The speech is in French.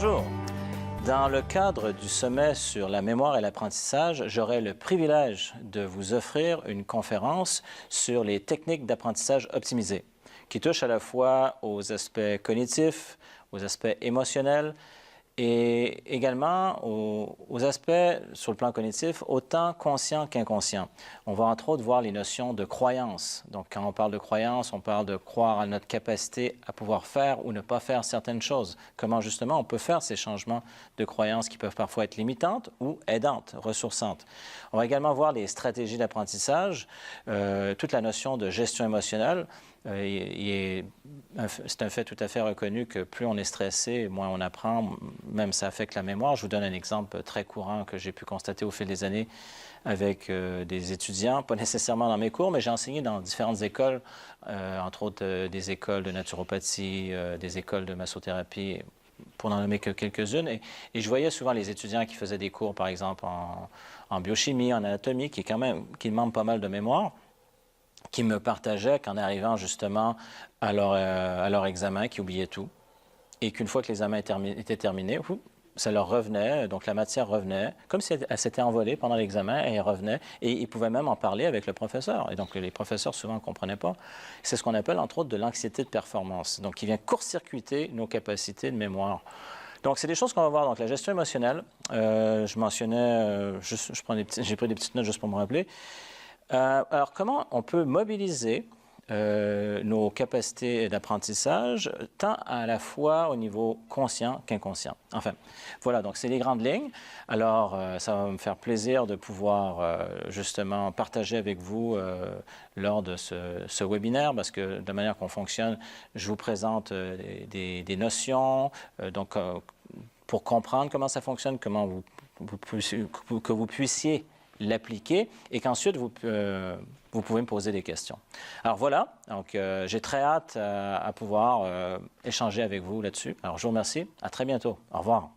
Bonjour. Dans le cadre du sommet sur la mémoire et l'apprentissage, j'aurai le privilège de vous offrir une conférence sur les techniques d'apprentissage optimisées, qui touchent à la fois aux aspects cognitifs, aux aspects émotionnels et également aux aspects, sur le plan cognitif, autant conscients qu'inconscients. On va entre autres voir les notions de croyance. Donc, quand on parle de croyance, on parle de croire à notre capacité à pouvoir faire ou ne pas faire certaines choses. Comment, justement, on peut faire ces changements de croyance qui peuvent parfois être limitantes ou aidantes, ressourçantes. On va également voir les stratégies d'apprentissage, toute la notion de gestion émotionnelle. C'est un fait tout à fait reconnu que plus on est stressé, moins on apprend, même ça affecte la mémoire. Je vous donne un exemple très courant que j'ai pu constater au fil des années avec des étudiants, pas nécessairement dans mes cours, mais j'ai enseigné dans différentes écoles, entre autres des écoles de naturopathie, des écoles de massothérapie, pour n'en nommer que quelques-unes. Et je voyais souvent les étudiants qui faisaient des cours, par exemple, en biochimie, en anatomie, qui demandent pas mal de mémoire, qui me partageaient qu'en arrivant justement à leur examen, qui oubliaient tout, et qu'une fois que l'examen était terminé, ça leur revenait, donc la matière revenait, comme si elle s'était envolée pendant l'examen, et elle revenait, et ils pouvaient même en parler avec le professeur. Et donc les professeurs souvent ne comprenaient pas. C'est ce qu'on appelle entre autres de l'anxiété de performance, donc qui vient court-circuiter nos capacités de mémoire. Donc, c'est des choses qu'on va voir. Donc, la gestion émotionnelle, je mentionnais, j'ai pris des petites notes juste pour me rappeler. Alors, comment on peut mobiliser nos capacités d'apprentissage, tant à la fois au niveau conscient qu'inconscient. Enfin, voilà, donc c'est les grandes lignes. Alors, ça va me faire plaisir de pouvoir justement partager avec vous lors de ce webinaire, parce que de la manière qu'on fonctionne, je vous présente des notions, donc pour comprendre comment ça fonctionne, comment que vous puissiez l'appliquer et qu'ensuite vous pouvez me poser des questions. Alors voilà, donc j'ai très hâte à pouvoir échanger avec vous là-dessus. Alors je vous remercie, à très bientôt. Au revoir.